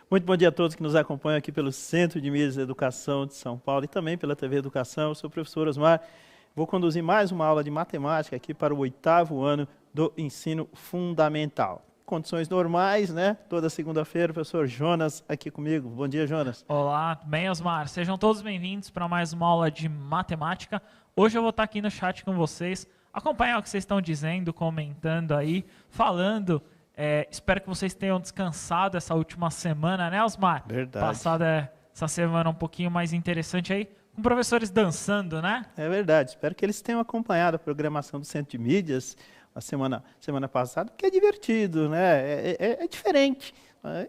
Muito bom dia a todos que nos acompanham aqui pelo Centro de Mídias e Educação de São Paulo e também pela TV Educação. Eu sou o professor Osmar. Vou conduzir mais uma aula de matemática aqui para o 8º ano do ensino fundamental. Condições normais, né? Toda segunda-feira, o professor Jonas aqui comigo. Bom dia, Jonas. Olá, tudo bem, Osmar? Sejam todos bem-vindos para mais uma aula de matemática. Hoje eu vou estar aqui no chat com vocês, acompanhar o que vocês estão dizendo, comentando aí, falando. Espero que vocês tenham descansado essa última semana, né, Osmar? Verdade. Passada essa semana um pouquinho mais interessante aí, com professores dançando, né? É verdade. Espero que eles tenham acompanhado a programação do Centro de Mídias a semana passada, porque é divertido, né? É diferente.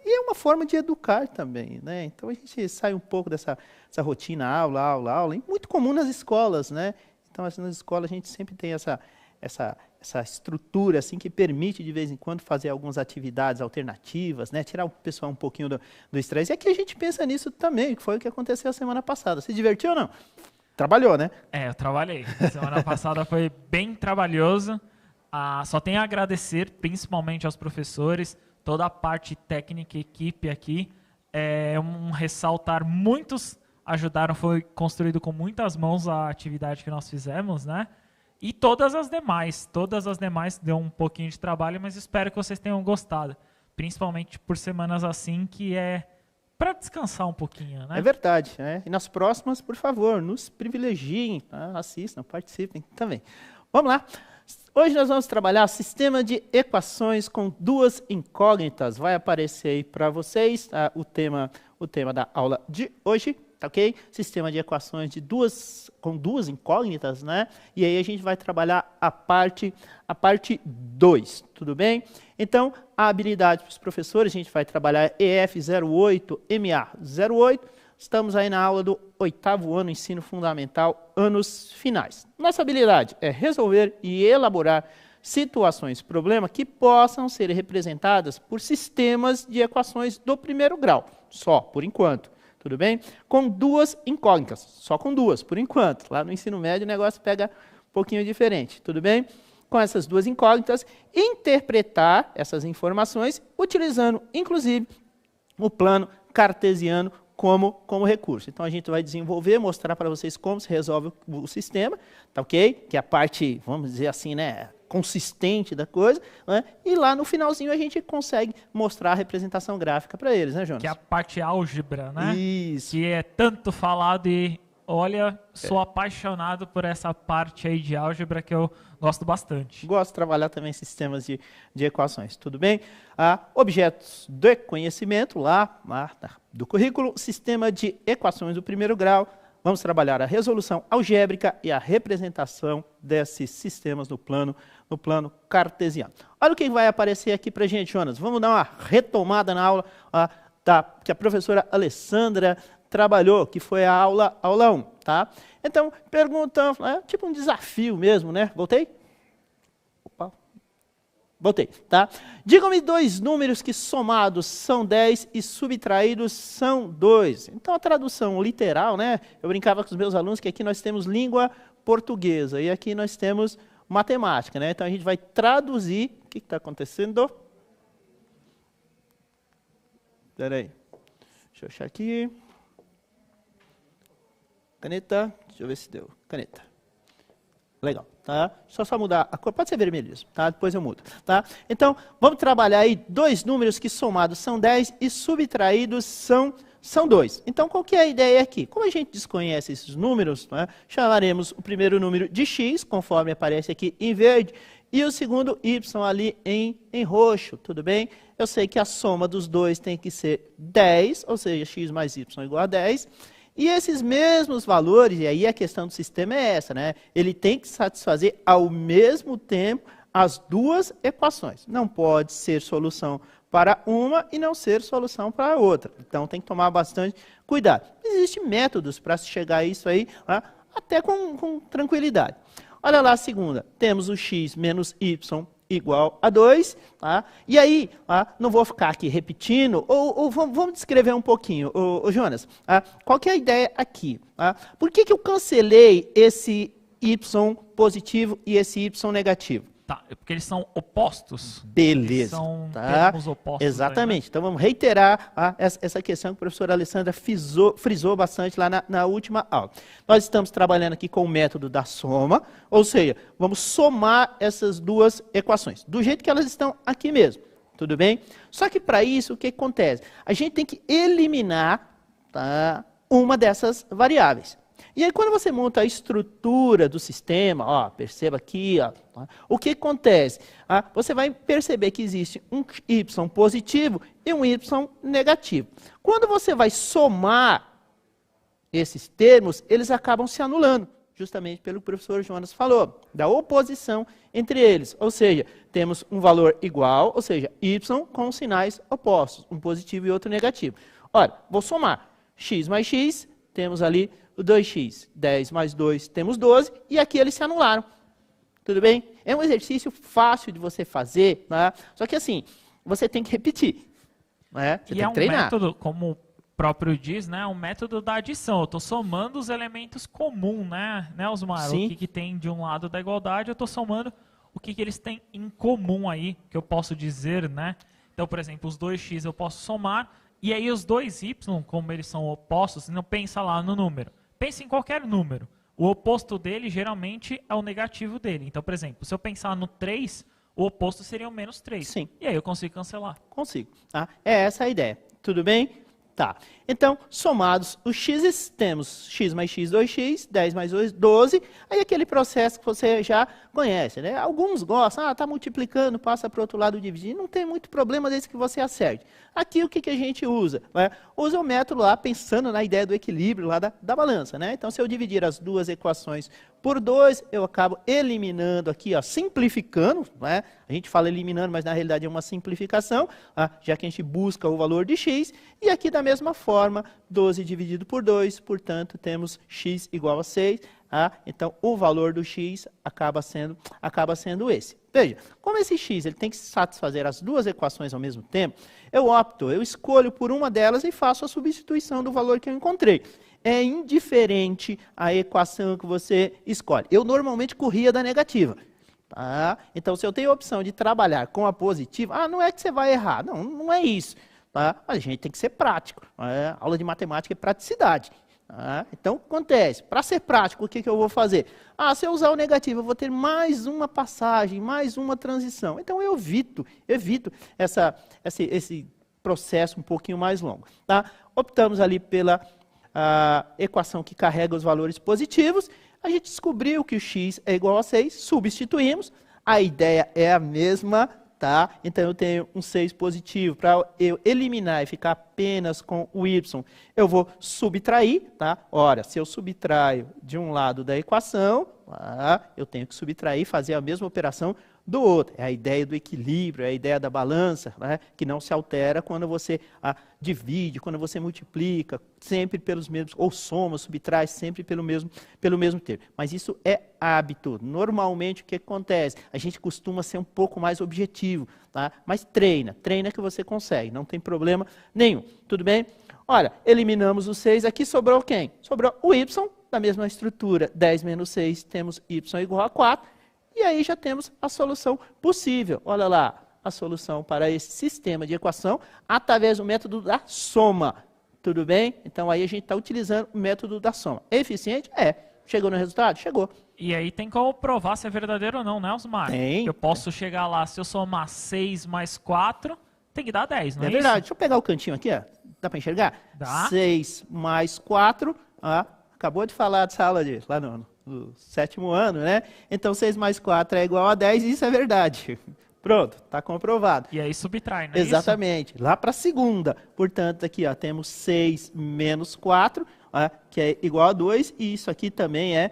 E é uma forma de educar também, né? Então a gente sai um pouco dessa rotina aula, e muito comum nas escolas, né? Então assim, nas escolas a gente sempre tem essa estrutura assim que permite de vez em quando fazer algumas atividades alternativas, né? Tirar o pessoal um pouquinho do estresse. E aqui a gente pensa nisso também, que foi o que aconteceu a semana passada. Se divertiu ou não? Trabalhou, né? Eu trabalhei. Semana passada foi bem trabalhoso. Só tenho a agradecer, principalmente aos professores, toda a parte técnica e equipe aqui. Ressaltar, muitos ajudaram, foi construído com muitas mãos a atividade que nós fizemos, né? E todas as demais deu um pouquinho de trabalho, mas espero que vocês tenham gostado. Principalmente por semanas assim, que é para descansar um pouquinho, né? É verdade. E nas próximas, por favor, nos privilegiem, tá? Assistam, participem também. Vamos lá. Hoje nós vamos trabalhar sistema de equações com duas incógnitas. Vai aparecer aí para vocês o tema da aula de hoje. Tá, ok? Sistema de equações com duas incógnitas, né? E aí a gente vai trabalhar a parte 2, tudo bem? Então, a habilidade para os professores, a gente vai trabalhar EF08, MA08. Estamos aí na aula do 8º ano, ensino fundamental, anos finais. Nossa habilidade é resolver e elaborar situações, problemas que possam ser representadas por sistemas de equações do primeiro grau, só por enquanto. Tudo bem? Com duas incógnitas, só com duas, por enquanto. Lá no ensino médio o negócio pega um pouquinho diferente, tudo bem? Com essas duas incógnitas, interpretar essas informações utilizando, inclusive, o plano cartesiano como recurso. Então a gente vai desenvolver, mostrar para vocês como se resolve o sistema, tá ok? Que é a parte, vamos dizer assim, né, consistente da coisa, né? E lá no finalzinho a gente consegue mostrar a representação gráfica para eles, né, Jonas? Que é a parte álgebra, né? Isso. Que é tanto falado e, olha, sou apaixonado por essa parte aí de álgebra que eu gosto bastante. Gosto de trabalhar também sistemas de equações, tudo bem? Objetos de conhecimento, lá do currículo, sistema de equações do primeiro grau. Vamos trabalhar a resolução algébrica e a representação desses sistemas no plano cartesiano. Olha o que vai aparecer aqui para a gente, Jonas. Vamos dar uma retomada na aula que a professora Alessandra trabalhou, que foi a aula 1, tá? Então, pergunta, tipo um desafio mesmo, né? Voltei? Opa. Voltei, tá? Digam-me dois números que somados são 10 e subtraídos são 2. Então, a tradução literal, né? Eu brincava com os meus alunos que aqui nós temos língua portuguesa e aqui nós temos matemática, né? Então, a gente vai traduzir. O que está acontecendo? Espera aí. Deixa eu achar aqui. Caneta. Deixa eu ver se deu. Caneta. Legal, tá? Só mudar a cor, pode ser vermelho mesmo, tá? Depois eu mudo, tá? Então, vamos trabalhar aí dois números que somados são 10 e subtraídos são 2. Então, qual que é a ideia aqui? Como a gente desconhece esses números, né, chamaremos o primeiro número de x, conforme aparece aqui em verde, e o segundo y ali em roxo, tudo bem? Eu sei que a soma dos dois tem que ser 10, ou seja, x mais y igual a 10. E esses mesmos valores, e aí a questão do sistema é essa, né? Ele tem que satisfazer ao mesmo tempo as duas equações. Não pode ser solução para uma e não ser solução para a outra. Então tem que tomar bastante cuidado. Existem métodos para se chegar a isso aí, até com tranquilidade. Olha lá a segunda. Temos o x menos y igual a 2, tá? E aí, não vou ficar aqui repetindo, ou vamos descrever um pouquinho, Jonas, qual que é a ideia aqui? Por que eu cancelei esse y positivo e esse y negativo? Tá, porque eles são opostos. Beleza. Eles são Tá? termos opostos. Exatamente. Aí, né? Então vamos reiterar essa questão que a professora Alessandra frisou bastante lá na última aula. Nós estamos trabalhando aqui com o método da soma, ou seja, vamos somar essas duas equações, do jeito que elas estão aqui mesmo. Tudo bem? Só que para isso, o que acontece? A gente tem que eliminar, tá, uma dessas variáveis. E aí, quando você monta a estrutura do sistema, ó, perceba aqui, ó, tá, o que acontece? Você vai perceber que existe um y positivo e um y negativo. Quando você vai somar esses termos, eles acabam se anulando, justamente pelo que o professor Jonas falou, da oposição entre eles. Ou seja, temos um valor igual, ou seja, y com sinais opostos, um positivo e outro negativo. Olha, vou somar x mais x, temos ali o 2x, 10 mais 2, temos 12, e aqui eles se anularam. Tudo bem? É um exercício fácil de você fazer, né? Só que assim, você tem que repetir. Né? Você tem que treinar. Método, como o próprio diz, né? Um método da adição. Eu estou somando os elementos comuns, né, Osmar? Sim. O que tem de um lado da igualdade, eu estou somando o que eles têm em comum aí, que eu posso dizer, né? Então, por exemplo, os 2x eu posso somar, e aí os 2y, como eles são opostos, não pensa lá no número. Pensa em qualquer número. O oposto dele, geralmente, é o negativo dele. Então, por exemplo, se eu pensar no 3, o oposto seria o menos 3. Sim. E aí eu consigo cancelar. Consigo. Tá? É essa a ideia. Tudo bem? Tá. Então, somados os x's, temos x mais x, 2x, 10 mais 2, 12. Aí aquele processo que você já conhece, né? Alguns gostam, tá multiplicando, passa para o outro lado dividir. Não tem muito problema desde que você acerte. Aqui o que a gente usa? Né? Usa o método lá, pensando na ideia do equilíbrio lá da balança, né? Então, se eu dividir as duas equações por 2, eu acabo eliminando aqui, ó, simplificando, né? A gente fala eliminando, mas na realidade é uma simplificação, já que a gente busca o valor de x. E aqui da mesma forma, 12 dividido por 2, portanto, temos x igual a 6. Então, o valor do x acaba sendo esse. Veja, como esse x ele tem que satisfazer as duas equações ao mesmo tempo, eu escolho por uma delas e faço a substituição do valor que eu encontrei. É indiferente a equação que você escolhe. Eu normalmente corria da negativa. Tá? Então, se eu tenho a opção de trabalhar com a positiva, não é que você vai errar. Não, não é isso. Tá? A gente tem que ser prático. Aula de matemática é praticidade. Então, o que acontece? Para ser prático, o que eu vou fazer? Se eu usar o negativo, eu vou ter mais uma passagem, mais uma transição. Então, eu evito esse processo um pouquinho mais longo. Tá? Optamos ali pela equação que carrega os valores positivos. A gente descobriu que o x é igual a 6, substituímos. A ideia é a mesma. Tá? Então, eu tenho um 6 positivo. Para eu eliminar e ficar apenas com o y, eu vou subtrair. Tá? Ora, se eu subtraio de um lado da equação, eu tenho que subtrair e fazer a mesma operação do outro. É a ideia do equilíbrio, é a ideia da balança, né? Que não se altera quando você divide, quando você multiplica, sempre pelos mesmos, ou soma, subtrai, sempre pelo mesmo termo. Mas isso é hábito. Normalmente, o que acontece? A gente costuma ser um pouco mais objetivo, tá? Mas treina que você consegue, não tem problema nenhum. Tudo bem? Olha, eliminamos o 6, aqui sobrou quem? Sobrou o y, da mesma estrutura, 10 menos 6, temos y igual a 4, e aí já temos a solução possível. Olha lá, a solução para esse sistema de equação através do método da soma. Tudo bem? Então aí a gente está utilizando o método da soma. É eficiente? É. Chegou no resultado? Chegou. E aí tem como provar se é verdadeiro ou não, né, Osmar? Tem. Eu posso chegar lá, se eu somar 6 mais 4, tem que dar 10, não é isso? É verdade. Deixa eu pegar o cantinho aqui, ó. Dá para enxergar? Dá. 6 mais 4, acabou de falar dessa aula lá no 7º ano, né? Então 6 mais 4 é igual a 10, e isso é verdade. Pronto, está comprovado. E aí subtrai, né? Exatamente. Isso? Lá para a segunda. Portanto, aqui temos 6 menos 4, que é igual a 2, e isso aqui também é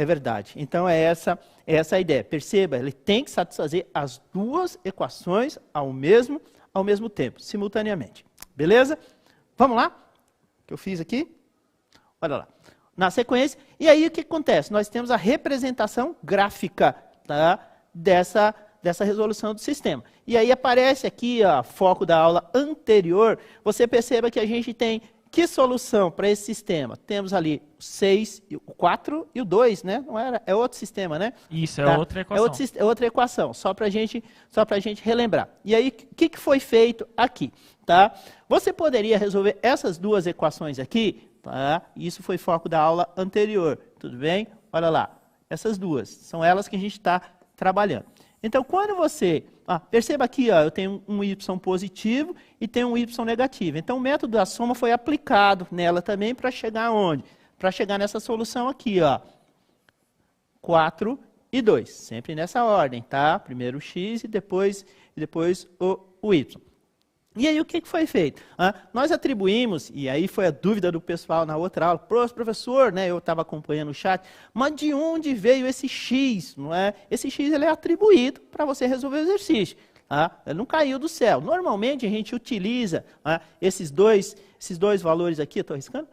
verdade. Então é essa a ideia. Perceba, ele tem que satisfazer as duas equações ao mesmo tempo, simultaneamente. Beleza? Vamos lá? O que eu fiz aqui? Olha lá. Na sequência, e aí o que acontece? Nós temos a representação gráfica, tá, dessa resolução do sistema. E aí aparece aqui, foco da aula anterior, você perceba que a gente tem Que solução para esse sistema? Temos ali o 6, o 4 e o 2, né? Não era, é outro sistema, né? Isso, é outra equação. É outra equação, só para a gente relembrar. E aí, o que foi feito aqui? Tá? Você poderia resolver essas duas equações aqui, tá? Isso foi foco da aula anterior, tudo bem? Olha lá, essas duas, são elas que a gente está trabalhando. Então, quando você... perceba aqui, ó, eu tenho um y positivo e tenho um y negativo. Então, o método da soma foi aplicado nela também para chegar aonde? Para chegar nessa solução aqui, ó. 4 e 2. Sempre nessa ordem, tá? Primeiro o x e depois o y. E aí, o que foi feito? Nós atribuímos, e aí foi a dúvida do pessoal na outra aula, professor, né, eu estava acompanhando o chat, mas de onde veio esse x? Não é? Esse x ele é atribuído para você resolver o exercício. Ele não caiu do céu. Normalmente, a gente utiliza esses dois valores aqui, eu estou arriscando?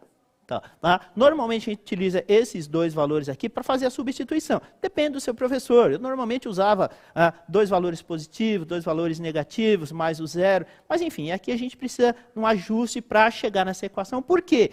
Normalmente a gente utiliza esses dois valores aqui para fazer a substituição. Depende do seu professor. Eu normalmente usava 2 valores positivos, 2 valores negativos, mais o 0. Mas enfim, aqui a gente precisa de um ajuste para chegar nessa equação. Por quê?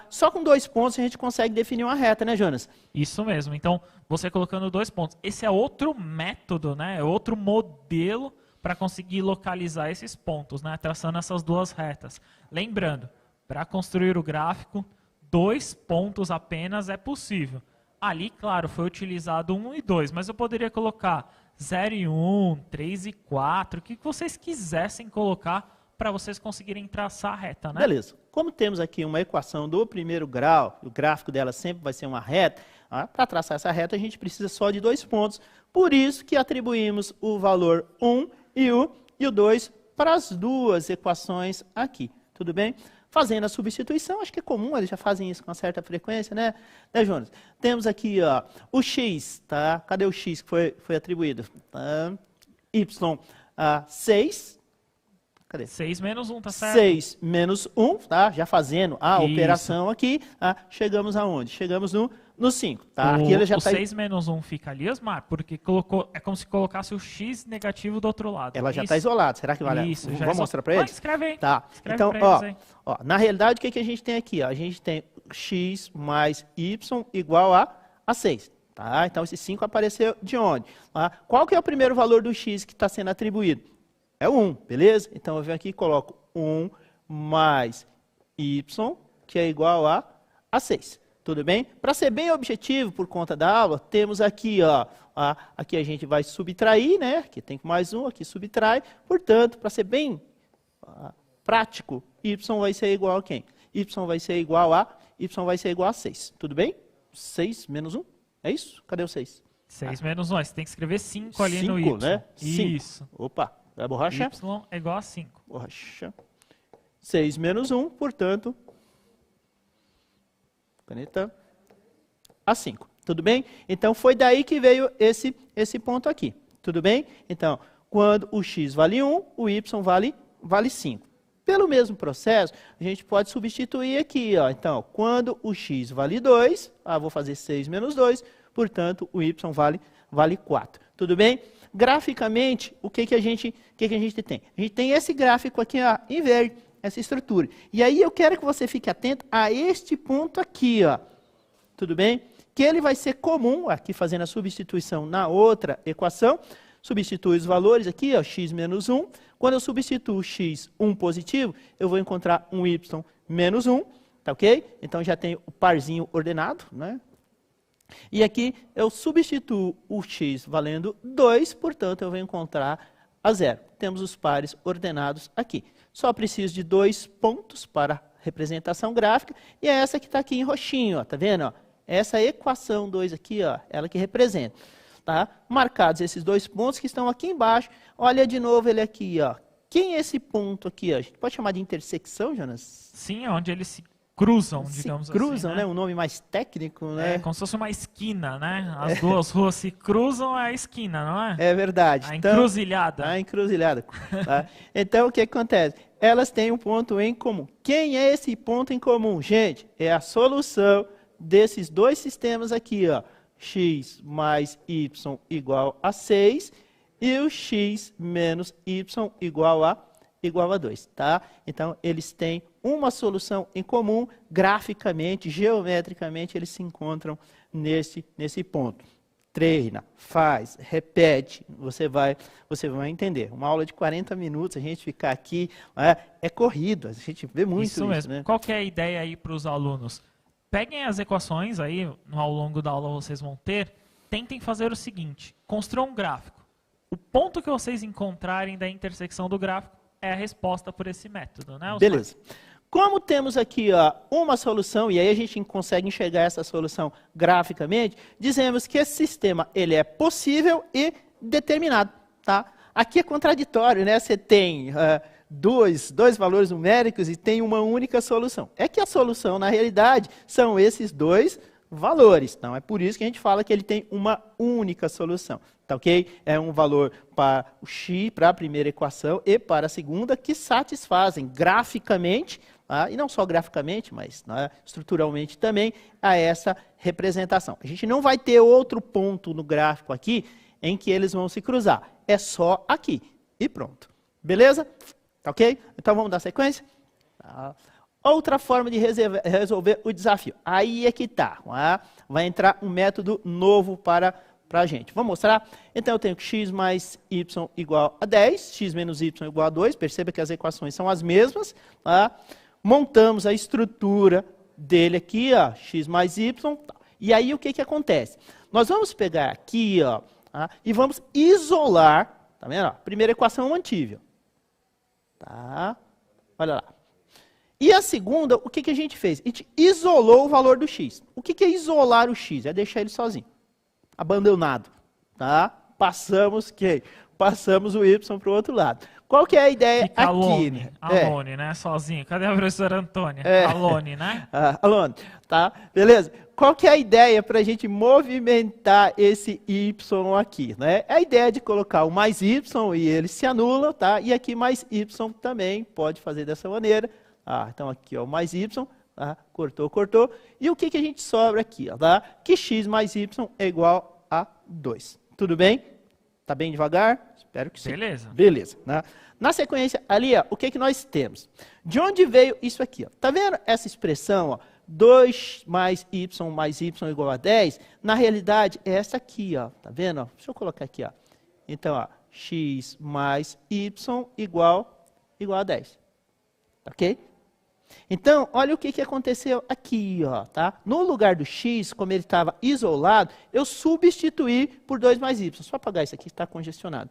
Só com 2 pontos a gente consegue definir uma reta, né, Jonas? Isso mesmo. Então, você colocando 2 pontos. Esse é outro método, né? É outro modelo para conseguir localizar esses pontos, né? Traçando essas duas retas. Lembrando, para construir o gráfico, 2 pontos apenas é possível. Ali, claro, foi utilizado 1 e 2, mas eu poderia colocar 0 e 1, 3 e 4, o que vocês quisessem colocar para vocês conseguirem traçar a reta, né? Beleza. Como temos aqui uma equação do primeiro grau, o gráfico dela sempre vai ser uma reta, para traçar essa reta a gente precisa só de 2 pontos, por isso que atribuímos o valor 1 e o 2 para as duas equações aqui, tudo bem? Fazendo a substituição, acho que é comum, eles já fazem isso com uma certa frequência, né, Jonas? Temos aqui ó, o x, tá? Cadê o x que foi atribuído? Y, 6. Cadê? 6 menos 1, tá certo? 6 menos 1, tá? Já fazendo a Isso. operação aqui, chegamos aonde? Chegamos no 5, tá? Aqui ele já o tá 6 menos 1 fica ali, Osmar, porque é como se colocasse o x negativo do outro lado. Ela já está isolada, será que vale? Isso, Vamos mostrar para eles? Escreve aí. Tá. Escreve então, ó, na realidade, o que a gente tem aqui? Ó? A gente tem x mais y igual a 6. Tá? Então, esse 5 apareceu de onde? Qual que é o primeiro valor do x que está sendo atribuído? É 1, beleza? Então, eu venho aqui e coloco 1 mais y, que é igual a 6. Tudo bem? Para ser bem objetivo, por conta da aula, temos aqui, ó, aqui a gente vai subtrair, né? Aqui tem mais 1, aqui subtrai. Portanto, para ser bem prático, y vai ser igual a quem? Y vai ser igual a 6. Tudo bem? 6 menos 1? É isso? Cadê o 6? 6 menos 1. Você tem que escrever 5 ali no y. 5, né? Isso. Opa, é a borracha? Y é igual a 5. Borracha. 6 menos 1, portanto, caneta, a 5. Tudo bem? Então, foi daí que veio esse ponto aqui. Tudo bem? Então, quando o x vale 1, o y vale 5. Pelo mesmo processo, a gente pode substituir aqui. Ó. Então, quando o x vale 2, vou fazer 6 menos 2, portanto, o y vale 4. Tudo bem? Graficamente, o que a gente tem? A gente tem esse gráfico aqui em verde, essa estrutura. E aí eu quero que você fique atento a este ponto aqui, ó. Tudo bem? Que ele vai ser comum, aqui fazendo a substituição na outra equação, substitui os valores aqui, ó, x menos 1. Quando eu substituo x 1 positivo, eu vou encontrar um y menos 1, tá ok? Então já tenho o parzinho ordenado, né? E aqui eu substituo o x valendo 2, portanto eu vou encontrar a 0. Temos os pares ordenados aqui. Só preciso de 2 pontos para representação gráfica, e é essa que está aqui em roxinho, ó, tá vendo? Ó? Essa equação 2 aqui, ó, ela que representa. Tá? Marcados esses 2 pontos que estão aqui embaixo, olha de novo ele aqui. Ó. Quem é esse ponto aqui? Ó? A gente pode chamar de intersecção, Jonas? Sim, é onde eles se cruzam, digamos assim. Cruzam, né? Um nome mais técnico, né? É como se fosse uma esquina, né? As duas ruas se cruzam, é a esquina, não é? É verdade. A encruzilhada. A encruzilhada. Tá? Então, o que acontece? Elas têm um ponto em comum. Quem é esse ponto em comum? Gente, é a solução desses 2 sistemas aqui, ó. X mais y igual a 6 e o x menos y igual a igual a 2, tá? Então, eles têm uma solução em comum, graficamente, geometricamente, eles se encontram nesse ponto. Treina, faz, repete, você vai entender. Uma aula de 40 minutos, a gente ficar aqui, é corrido, a gente vê muito isso. Mesmo. Né? Qual que é a ideia aí para os alunos? Peguem as equações aí, ao longo da aula vocês vão ter, tentem fazer o seguinte, construam um gráfico. O ponto que vocês encontrarem da intersecção do gráfico é a resposta por esse método, né? Beleza. Como temos aqui uma solução, e aí a gente consegue enxergar essa solução graficamente, dizemos que esse sistema ele é possível e determinado. Tá? Aqui é contraditório, né? Você tem dois valores numéricos e tem uma única solução. É que a solução, na realidade, são esses dois valores. Então, é por isso que a gente fala que ele tem uma única solução. Tá, ok? É um valor para o x, para a primeira equação, e para a segunda, que satisfazem graficamente, e não só graficamente, mas estruturalmente também, a essa representação. A gente não vai ter outro ponto no gráfico aqui em que eles vão se cruzar. É só aqui. E pronto. Beleza? Tá, ok? Então, vamos dar sequência? Tá. Outra forma de resolver o desafio. Aí é que está. Vai entrar um método novo para a gente. Vou mostrar. Então, eu tenho que x mais y igual a 10, x menos y igual a 2. Perceba que as equações são as mesmas. Tá? Montamos a estrutura dele aqui, ó, x mais y. E aí, o que, que acontece? Nós vamos pegar aqui ó, e vamos isolar. Tá vendo? Ó, primeira equação é mantível. Tá? Olha lá. E a segunda, o que, que a gente fez? A gente isolou o valor do x. O que, que é isolar o x? É deixar ele sozinho. Abandonado. Tá? Passamos o y para o outro lado. Qual que é a ideia Fica aqui? Alone, né? Sozinho. Cadê a professora Antônia? Alone, né? Alone, tá? Beleza? Qual que é a ideia para a gente movimentar esse y aqui? Né? É a ideia de colocar o mais y e ele se anula, tá? E aqui mais y também pode fazer dessa maneira. Então aqui ó, mais y, cortou. E o que, que a gente sobra aqui? Tá? Que x mais y é igual a 2. Tudo bem? Tá bem devagar? Espero que sim. Beleza. Né? Na sequência, ali, ó, o que, que nós temos? De onde veio isso aqui? Ó? Tá vendo essa expressão? Ó, 2 mais y igual a 10? Na realidade, é essa aqui. Ó, tá vendo? Ó? Deixa eu colocar aqui. Ó. Então, ó, x mais y igual a 10. Ok? Então, olha o que, que aconteceu aqui. Ó, tá? No lugar do x, como ele estava isolado, eu substituí por 2 mais y. Só apagar isso aqui, está congestionado.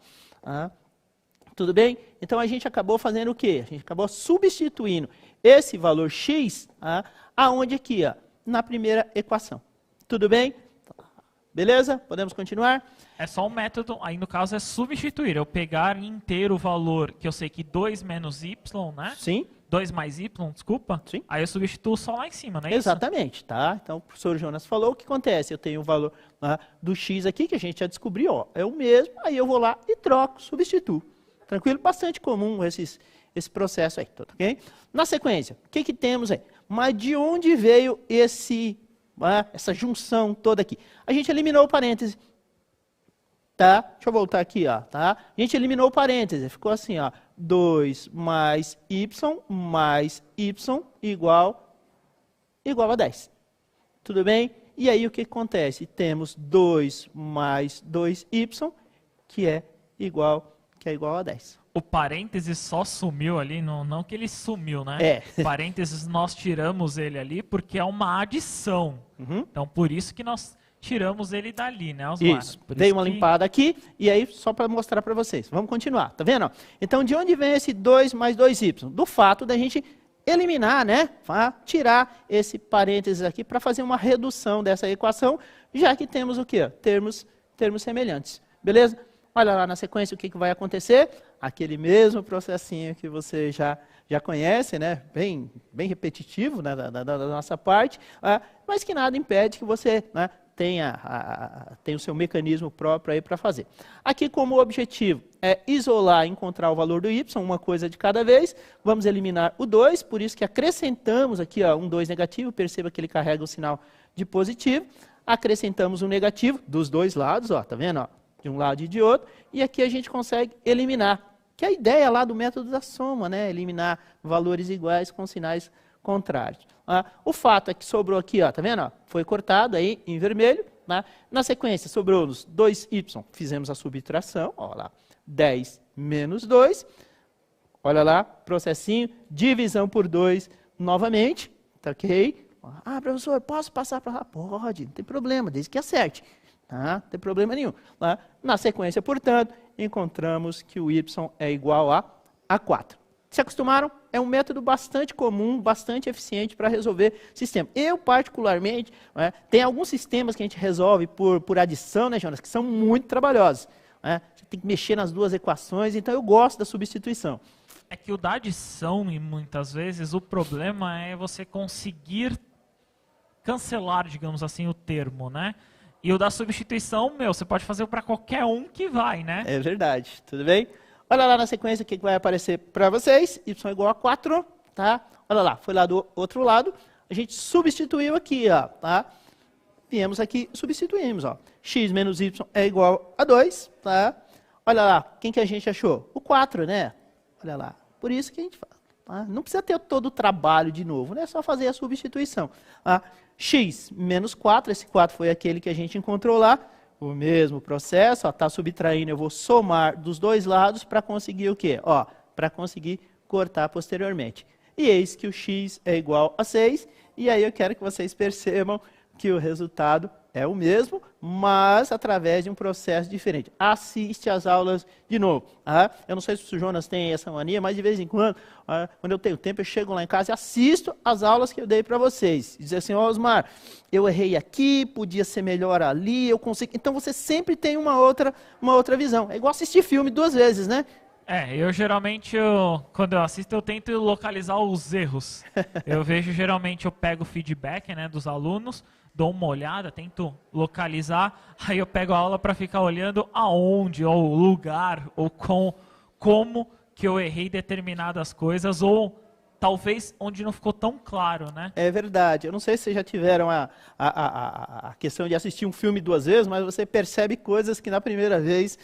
Tudo bem? Então, a gente acabou fazendo o quê? A gente acabou substituindo esse valor x aonde aqui? Ó, na primeira equação. Tudo bem? Beleza? Podemos continuar? É só um método, aí no caso é substituir. Eu pegar inteiro o valor que eu sei que 2 menos y, né? Sim. 2 mais y, desculpa. Sim. Aí eu substituo só lá em cima, não é Exatamente, isso? tá? Então, o professor Jonas falou, o que acontece? Eu tenho o valor do x aqui, que a gente já descobriu, ó, é o mesmo, aí eu vou lá e troco, substituo. Tranquilo? Bastante comum esse processo aí, tudo ok? Na sequência, o que, que temos aí? Mas de onde veio essa junção toda aqui? A gente eliminou o parêntese. Tá? Deixa eu voltar aqui, ó, tá? A gente eliminou o parêntese, ficou assim, ó, 2 mais y igual a 10. Tudo bem? E aí o que acontece? Temos 2 mais 2y, que é igual a 10. O parêntese só sumiu ali, não que ele sumiu, né? Parênteses nós tiramos ele ali porque é uma adição. Então, por isso que nós tiramos ele dali, né, Osmar? Isso. Dei uma limpada aqui, e aí só para mostrar para vocês. Vamos continuar, tá vendo? Então, de onde vem esse 2 mais 2y? Do fato da gente eliminar, né? Tirar esse parênteses aqui para fazer uma redução dessa equação, já que temos o quê? Termos semelhantes. Beleza? Olha lá na sequência o que vai acontecer. Aquele mesmo processinho que você já conhece, né? Bem repetitivo, né? da nossa parte, mas que nada impede que você, né, tenha o seu mecanismo próprio aí para fazer. Aqui, como objetivo é isolar, encontrar o valor do y, uma coisa de cada vez. Vamos eliminar o 2, por isso que acrescentamos aqui ó, um 2 negativo, perceba que ele carrega o sinal de positivo. Acrescentamos um negativo dos dois lados, ó, tá vendo? Ó, de um lado e de outro. E aqui a gente consegue eliminar. Que é a ideia lá do método da soma, né? Eliminar valores iguais com sinais contrários. O fato é que sobrou aqui, ó, tá vendo? Ó, foi cortado aí em vermelho. Né? Na sequência, sobrou-nos 2y, fizemos a subtração, ó lá, 10 menos 2. Olha lá, processinho, divisão por 2 novamente, tá ok? Ah, professor, posso passar para lá? Pode, não tem problema, desde que acerte. Tá? Não tem problema nenhum. Tá? Na sequência, portanto, encontramos que o y é igual a 4. Se acostumaram? É um método bastante comum, bastante eficiente para resolver sistema. Eu, particularmente, né, tem alguns sistemas que a gente resolve por adição, né, Jonas, que são muito trabalhosos. Né? Você tem que mexer nas duas equações, então eu gosto da substituição. É que o da adição, e muitas vezes, o problema é você conseguir cancelar, digamos assim, o termo, né? E o da substituição, você pode fazer para qualquer um que vai, né? É verdade, tudo bem? Olha lá na sequência o que vai aparecer para vocês, y é igual a 4, tá? Olha lá, foi lá do outro lado, a gente substituiu aqui, ó, tá? Viemos aqui, substituímos, ó. X menos y é igual a 2, tá? Olha lá, quem que a gente achou? O 4, né? Olha lá, por isso que a gente faz. Tá? Não precisa ter todo o trabalho de novo, né? É só fazer a substituição. Tá? X menos 4, esse 4 foi aquele que a gente encontrou lá. O mesmo processo, está subtraindo, eu vou somar dos dois lados para conseguir o quê? Para conseguir cortar posteriormente. E eis que o x é igual a 6, e aí eu quero que vocês percebam que o resultado é o mesmo, mas através de um processo diferente. Assiste às aulas de novo. Eu não sei se o Jonas tem essa mania, mas de vez em quando eu tenho tempo, eu chego lá em casa e assisto as aulas que eu dei para vocês. E dizer assim, Osmar, eu errei aqui, podia ser melhor ali, eu consigo... Então você sempre tem uma outra visão. É igual assistir filme 2 vezes, né? Eu geralmente, quando eu assisto, eu tento localizar os erros. Eu vejo, geralmente, eu pego o feedback, né, dos alunos, dou uma olhada, tento localizar, aí eu pego a aula para ficar olhando aonde, ou o lugar, ou como que eu errei determinadas coisas, ou talvez onde não ficou tão claro, né? É verdade. Eu não sei se vocês já tiveram a questão de assistir um filme 2 vezes, mas você percebe coisas que na primeira vez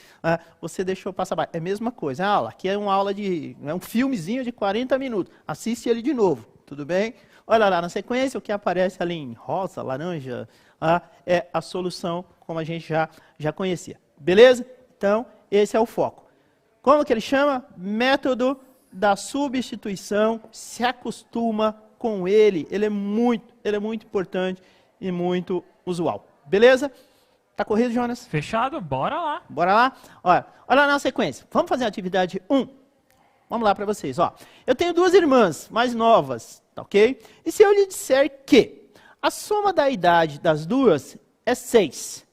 você deixou passar baixo. É a mesma coisa. A aula, aqui é uma aula é um filmezinho de 40 minutos. Assiste ele de novo, tudo bem? Olha lá na sequência, o que aparece ali em rosa, laranja, é a solução como a gente já conhecia. Beleza? Então, esse é o foco. Como que ele chama? Método da substituição. Se acostuma com ele. Ele é muito importante e muito usual. Beleza? Tá corrido, Jonas? Fechado? Bora lá. Bora lá? Olha lá na sequência. Vamos fazer a atividade 1. Vamos lá para vocês. Eu tenho 2 irmãs mais novas, tá ok? E se eu lhe disser que a soma da idade das duas é 6,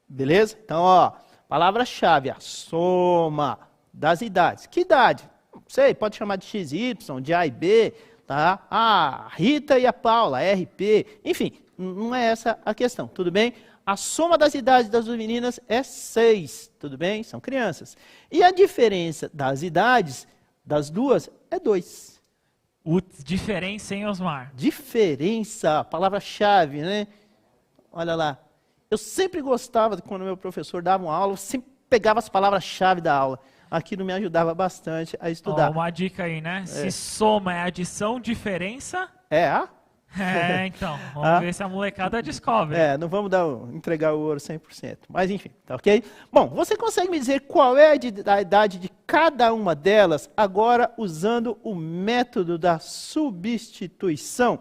beleza? Então, palavra-chave, a soma das idades. Que idade? Não sei, pode chamar de XY, de A e B, tá? A Rita e a Paula, RP, enfim, não é essa a questão, tudo bem? A soma das idades das 2 meninas é 6, tudo bem? São crianças. E a diferença das idades das duas é 2. Diferença, hein, Osmar? Diferença, palavra-chave, né? Olha lá. Eu sempre gostava de quando meu professor dava uma aula, eu sempre pegava as palavras-chave da aula. Aquilo me ajudava bastante a estudar. Uma dica aí, né? Se soma é adição, diferença... Então, vamos ver se a molecada descobre. Não vamos entregar o ouro 100%, mas enfim, tá ok? Bom, você consegue me dizer qual é a idade de cada uma delas, agora usando o método da substituição?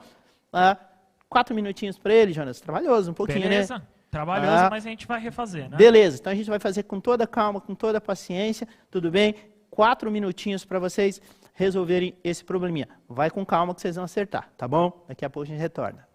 4 minutinhos para ele, Jonas, trabalhoso um pouquinho, Beleza. Né? Trabalhoso, mas a gente vai refazer, né? Beleza, então a gente vai fazer com toda calma, com toda paciência, tudo bem? 4 minutinhos para vocês resolverem esse probleminha. Vai com calma que vocês vão acertar, tá bom? Daqui a pouco a gente retorna.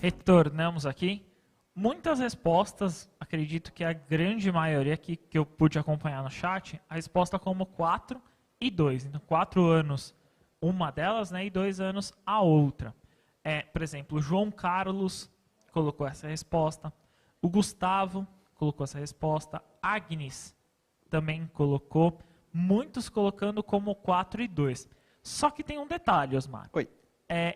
Retornamos aqui. Muitas respostas, acredito que a grande maioria que eu pude acompanhar no chat, a resposta como 4 e 2. Então, 4 anos uma delas, né, e 2 anos a outra. Por exemplo, o João Carlos colocou essa resposta. O Gustavo colocou essa resposta. Agnes também colocou. Muitos colocando como 4 e 2. Só que tem um detalhe, Osmar. Oi.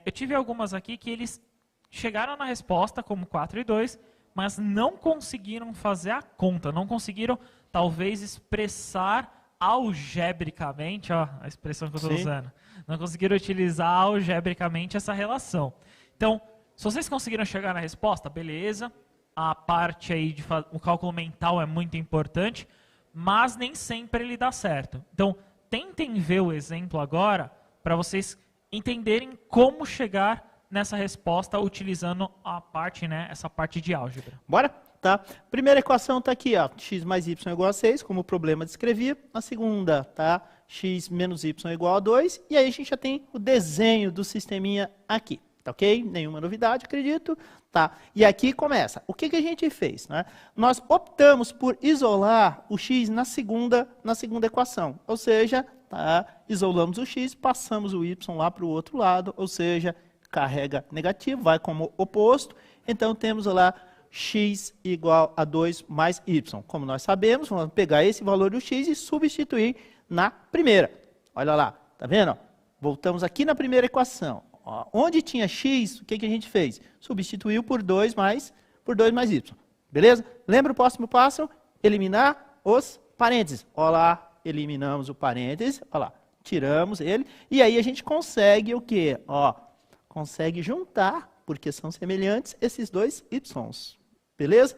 Eu tive algumas aqui que eles chegaram na resposta como 4 e 2, mas não conseguiram fazer a conta, não conseguiram, talvez, expressar algebricamente, ó, a expressão que eu estou usando, não conseguiram utilizar algebricamente essa relação. Então, se vocês conseguiram chegar na resposta, beleza, a parte aí de o cálculo mental é muito importante, mas nem sempre ele dá certo. Então, tentem ver o exemplo agora para vocês entenderem como chegar nessa resposta utilizando a parte, né, essa parte de álgebra. Bora? Tá. Primeira equação está aqui, ó, x mais y igual a 6, como o problema descrevia. A segunda, tá, x menos y igual a 2. E aí a gente já tem o desenho do sisteminha aqui. Tá ok? Nenhuma novidade, acredito. Tá. E aqui começa. O que a gente fez? Né? Nós optamos por isolar o x na segunda equação. Ou seja, tá, isolamos o x, passamos o y lá para o outro lado, ou seja, carrega negativo, vai como oposto. Então, temos lá x igual a 2 mais y. Como nós sabemos, vamos pegar esse valor do x e substituir na primeira. Olha lá, tá vendo? Voltamos aqui na primeira equação. Ó, onde tinha x, o que a gente fez? Substituiu por 2 mais y. Beleza? Lembra o próximo passo? Eliminar os parênteses. Olha lá, eliminamos o parênteses. Olha lá, tiramos ele. E aí a gente consegue o quê? Ó, consegue juntar, porque são semelhantes, esses dois y's. Beleza?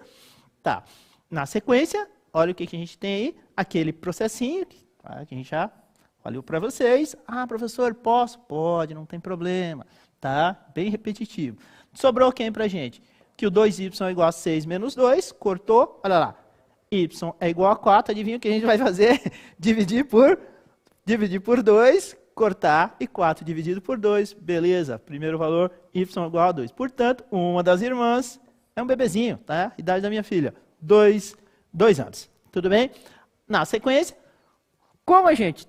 Tá. Na sequência, olha o que a gente tem aí. Aquele processinho, tá, que a gente já falou para vocês. Ah, professor, posso? Pode, não tem problema. Tá? Bem repetitivo. Sobrou quem pra gente? Que o 2y é igual a 6 menos 2. Cortou. Olha lá. Y é igual a 4. Adivinha o que a gente vai fazer? Dividir por 2. Cortar, e 4 dividido por 2, beleza, primeiro valor, y igual a 2. Portanto, uma das irmãs é um bebezinho, tá? Idade da minha filha, 2 anos, tudo bem? Na sequência, como a gente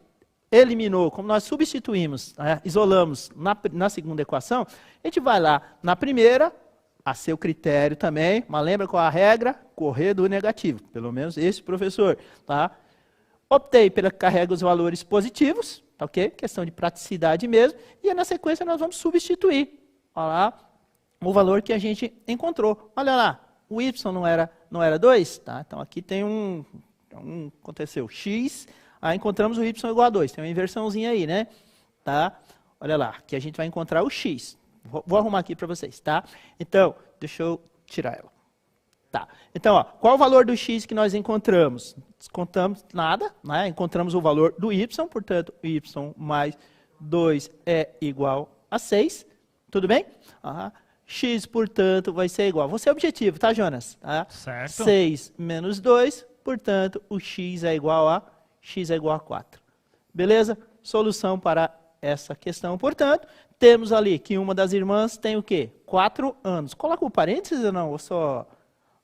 eliminou, como nós substituímos, né, isolamos na segunda equação, a gente vai lá na primeira, a seu critério também, mas lembra qual a regra? Correr do negativo, pelo menos esse professor, tá? Optei pela que carrega os valores positivos, tá ok? Questão de praticidade mesmo. E na sequência nós vamos substituir. Olha lá, o valor que a gente encontrou. Olha lá, o y não era 2? Tá? Então aqui tem aconteceu x, aí encontramos o y igual a 2. Tem uma inversãozinha aí, né? Tá? Olha lá, que a gente vai encontrar o x. Vou arrumar aqui para vocês, tá? Então, deixa eu tirar ela. Tá. Então, ó, qual o valor do x que nós encontramos? Descontamos nada, né? Encontramos o valor do y, portanto, y mais 2 é igual a 6. Tudo bem? X, portanto, vai ser igual. Você é objetivo, tá, Jonas? Tá? Certo. 6 menos 2, portanto, o x é igual a 4. Beleza? Solução para essa questão, portanto, temos ali que uma das irmãs tem o quê? 4 anos. Coloca o parênteses ou não? Ou só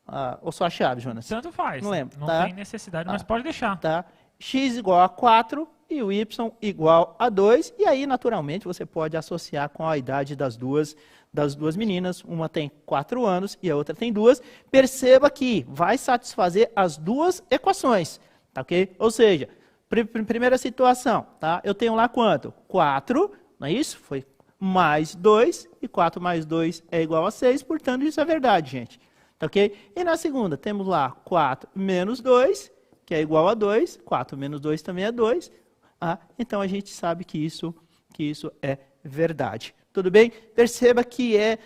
a chave, Jonas? Tanto faz. Não lembro. Não tá? tem necessidade, mas pode deixar. Tá? X igual a 4 e o y igual a 2. E aí, naturalmente, você pode associar com a idade das duas meninas. Uma tem 4 anos e a outra tem 2. Perceba que vai satisfazer as duas equações. Tá, ok? Ou seja, primeira situação, tá? Eu tenho lá quanto? 4, não é isso? Foi mais 2, e 4 mais 2 é igual a 6, portanto, isso é verdade, gente. Tá ok? E na segunda, temos lá 4 menos 2, que é igual a 2. 4 menos 2 também é 2. Então, a gente sabe que isso é verdade. Tudo bem? Perceba que é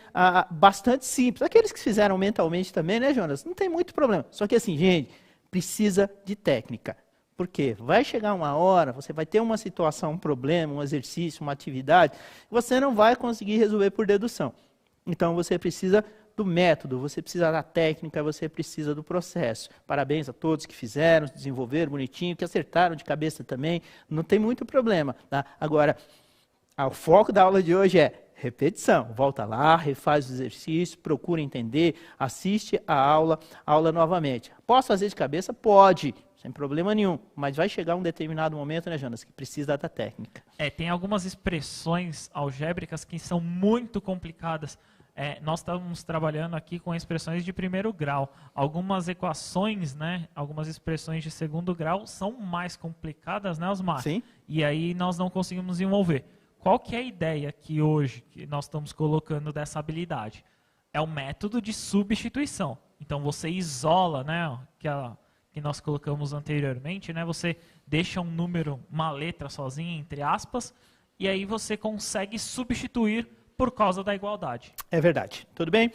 bastante simples. Aqueles que fizeram mentalmente também, né, Jonas? Não tem muito problema. Só que assim, gente, precisa de técnica. Por quê? Vai chegar uma hora, você vai ter uma situação, um problema, um exercício, uma atividade, você não vai conseguir resolver por dedução. Então, você precisa do método, você precisa da técnica, você precisa do processo. Parabéns a todos que fizeram, desenvolveram bonitinho, que acertaram de cabeça também, não tem muito problema. Tá? Agora, o foco da aula de hoje é Repetição. Volta lá, refaz o exercício, procura entender, assiste a aula novamente. Posso fazer de cabeça? Pode, sem problema nenhum. Mas vai chegar um determinado momento, né, Jonas, que precisa da técnica. Tem algumas expressões algébricas que são muito complicadas. Nós estamos trabalhando aqui com expressões de primeiro grau. Algumas equações, né, algumas expressões de segundo grau são mais complicadas, né, Osmar? Sim. E aí nós não conseguimos desenvolver. Qual que é a ideia que hoje que nós estamos colocando dessa habilidade? É o método de substituição. Então você isola, né, que nós colocamos anteriormente, né, você deixa um número, uma letra sozinha, entre aspas, e aí você consegue substituir por causa da igualdade. É verdade. Tudo bem?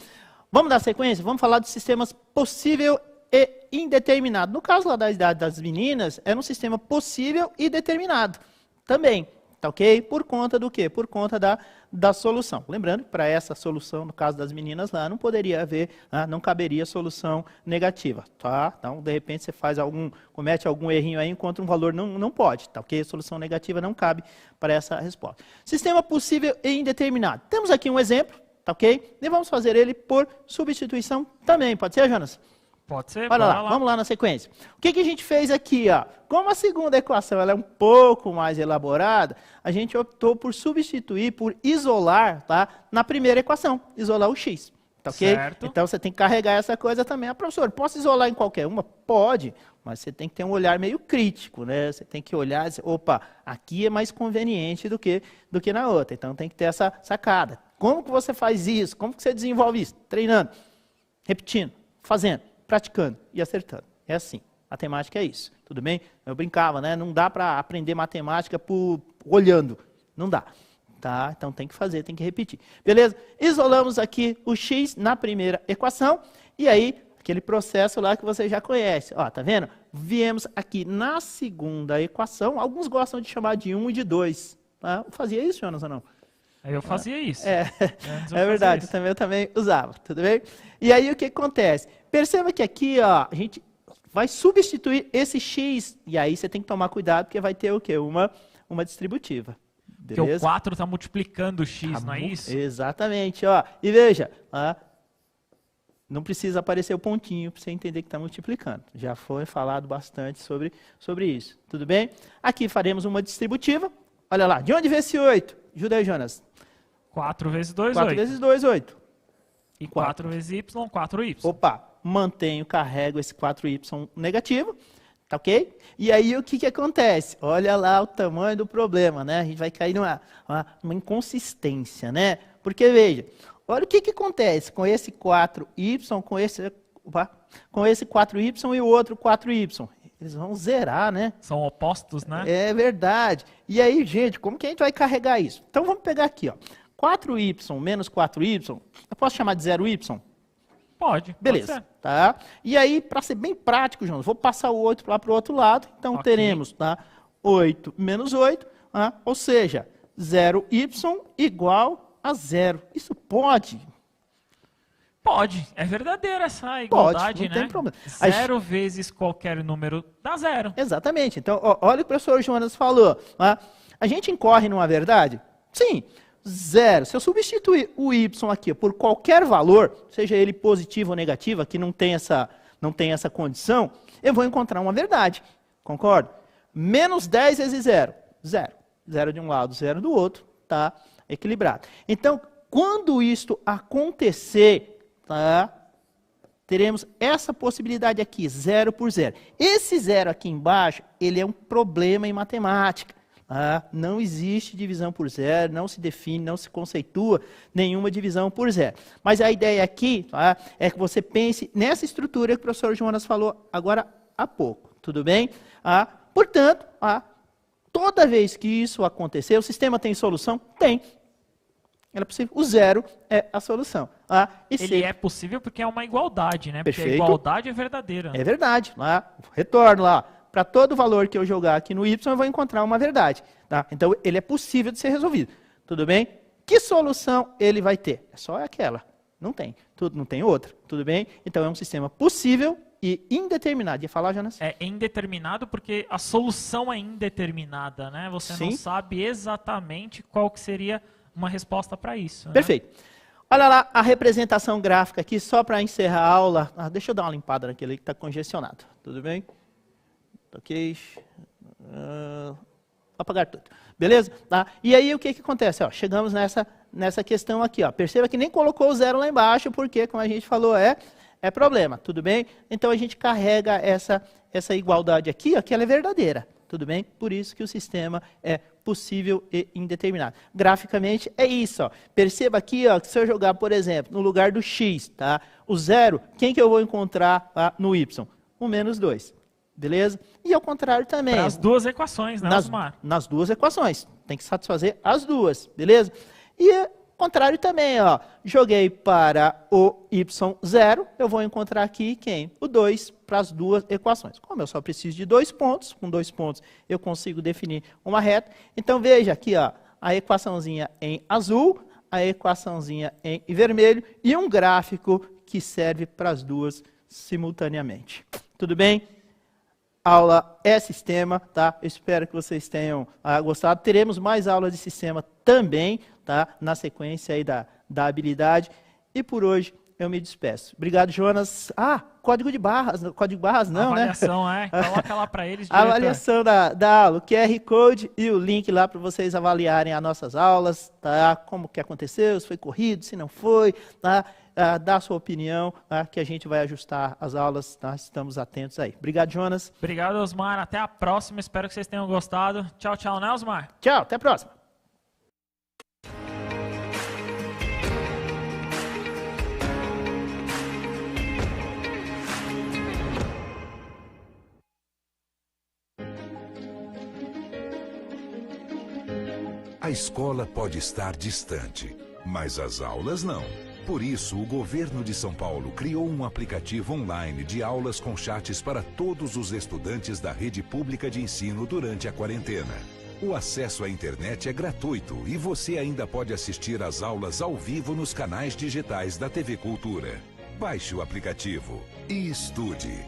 Vamos dar sequência? Vamos falar de sistemas possível e indeterminado. No caso lá da idade das meninas, era um sistema possível e determinado também. Tá ok? Por conta do quê? Por conta da solução. Lembrando que para essa solução, no caso das meninas lá, não poderia haver, não caberia solução negativa, tá? Então, de repente, você comete algum errinho aí, encontra um valor, não pode, tá ok? Solução negativa não cabe para essa resposta. Sistema possível e indeterminado. Temos aqui um exemplo, tá ok? E vamos fazer ele por substituição também. Pode ser, Jonas? Pode ser, Olha lá, vamos lá na sequência. O que a gente fez aqui? Ó? Como a segunda equação ela é um pouco mais elaborada, a gente optou por substituir, por isolar, tá? Na primeira equação, isolar o x. Tá ok? Certo. Então você tem que carregar essa coisa também. Professor, posso isolar em qualquer uma? Pode, mas você tem que ter um olhar meio crítico, né? Você tem que olhar e dizer, opa, aqui é mais conveniente do que na outra. Então tem que ter essa sacada. Como que você faz isso? Como que você desenvolve isso? Treinando, repetindo, fazendo, praticando e acertando. É assim. Matemática é isso. Tudo bem? Eu brincava, né? Não dá para aprender matemática olhando. Não dá. Tá? Então tem que fazer, tem que repetir. Beleza? Isolamos aqui o x na primeira equação. E aí, aquele processo lá que você já conhece. Ó, tá vendo? Viemos aqui na segunda equação. Alguns gostam de chamar de 1 e de 2. Tá? Fazia isso, Jonas, ou não? Eu fazia isso. É verdade, eu também usava, tudo bem? E aí o que acontece? Perceba que aqui, ó, a gente vai substituir esse x, e aí você tem que tomar cuidado, porque vai ter o quê? Uma distributiva. Beleza? Porque o 4 está multiplicando o x, não é isso? Exatamente, ó. E veja, ó, não precisa aparecer o pontinho para você entender que está multiplicando. Já foi falado bastante sobre isso, tudo bem? Aqui faremos uma distributiva. Olha lá, de onde veio esse 8? Ajuda aí, Jonas. 4 vezes 2, 4 8. vezes 2, 8. E 4 vezes y, 4y. Opa, mantenho, carrego esse 4y negativo, tá ok? E aí o que acontece? Olha lá o tamanho do problema, né? A gente vai cair numa inconsistência, né? Porque, veja, olha o que acontece com esse 4y, com esse 4y e o outro 4y. Eles vão zerar, né? São opostos, né? É verdade. E aí, gente, como que a gente vai carregar isso? Então, vamos pegar aqui, ó. 4y menos 4y, eu posso chamar de 0y? Pode. Beleza, pode ser. tá? E aí, para ser bem prático, Jonas, vou passar o 8 lá para o outro lado. Então, teremos, tá? 8 menos 8, ou seja, 0y igual a 0. Isso pode? Pode. É verdadeira essa igualdade, não né? tem problema. 0 vezes qualquer número dá 0. Exatamente. Então, olha o que o professor Jonas falou. A gente incorre numa verdade? Sim. 0. Se eu substituir o y aqui por qualquer valor, seja ele positivo ou negativo, aqui não tem essa condição, eu vou encontrar uma verdade. Concordo? Menos 10 vezes 0. 0. 0 de um lado, 0 do outro. Tá equilibrado. Então, quando isto acontecer, tá, teremos essa possibilidade aqui, 0 por 0. Esse 0 aqui embaixo, ele é um problema em matemática. Não existe divisão por zero, não se define, não se conceitua nenhuma divisão por zero. Mas a ideia aqui é que você pense nessa estrutura que o professor Jonas falou agora há pouco, tudo bem? Portanto, toda vez que isso acontecer, o sistema tem solução? Tem. É possível. O 0 é a solução. Ele é possível porque é uma igualdade, né? Perfeito. Porque a igualdade é verdadeira. É verdade. Retorno lá. Para todo valor que eu jogar aqui no y, eu vou encontrar uma verdade. Tá? Então, ele é possível de ser resolvido. Tudo bem? Que solução ele vai ter? É só aquela. Não tem. Não tem outra. Tudo bem? Então, é um sistema possível e indeterminado. Ia falar, Jonas? É indeterminado porque a solução é indeterminada, né? Você Sim. não sabe exatamente qual que seria uma resposta para isso. Né? Perfeito. Olha lá a representação gráfica aqui, só para encerrar a aula. Deixa eu dar uma limpada naquele ali que está congestionado. Tudo bem? Ok. Apagar tudo. Beleza? Tá? E aí o que acontece? Ó, chegamos nessa questão aqui. Ó. Perceba que nem colocou o 0 lá embaixo, porque, como a gente falou, é problema. Tudo bem? Então a gente carrega essa igualdade aqui, ó, que ela é verdadeira. Tudo bem? Por isso que o sistema é possível e indeterminado. Graficamente é isso. Ó. Perceba aqui, ó, que se eu jogar, por exemplo, no lugar do x, tá? O 0, quem que eu vou encontrar no y? O menos 2. Beleza? E ao contrário também. Para as duas equações, né, Osmar? Nas duas equações. Tem que satisfazer as duas. Beleza? E ao contrário também, ó. Joguei para o y0, eu vou encontrar aqui quem? O 2 para as duas equações. Como eu só preciso de 2 pontos, com 2 pontos eu consigo definir uma reta. Então veja aqui, ó, a equaçãozinha em azul, a equaçãozinha em vermelho e um gráfico que serve para as duas simultaneamente. Tudo bem? Aula é sistema, tá? Eu espero que vocês tenham gostado. Teremos mais aulas de sistema também, tá? Na sequência aí da habilidade. E por hoje eu me despeço. Obrigado, Jonas. Código de barras não, avaliação, né? Coloca lá para eles. A avaliação da aula, o QR Code e o link lá para vocês avaliarem as nossas aulas, tá? Como que aconteceu, se foi corrido, se não foi, tá? Dá a sua opinião, tá? Que a gente vai ajustar as aulas, tá? Estamos atentos aí. Obrigado, Jonas. Obrigado, Osmar. Até a próxima. Espero que vocês tenham gostado. Tchau, tchau, né, Osmar? Tchau, até a próxima. A escola pode estar distante, mas as aulas não. Por isso, o governo de São Paulo criou um aplicativo online de aulas com chats para todos os estudantes da rede pública de ensino durante a quarentena. O acesso à internet é gratuito e você ainda pode assistir às aulas ao vivo nos canais digitais da TV Cultura. Baixe o aplicativo e estude.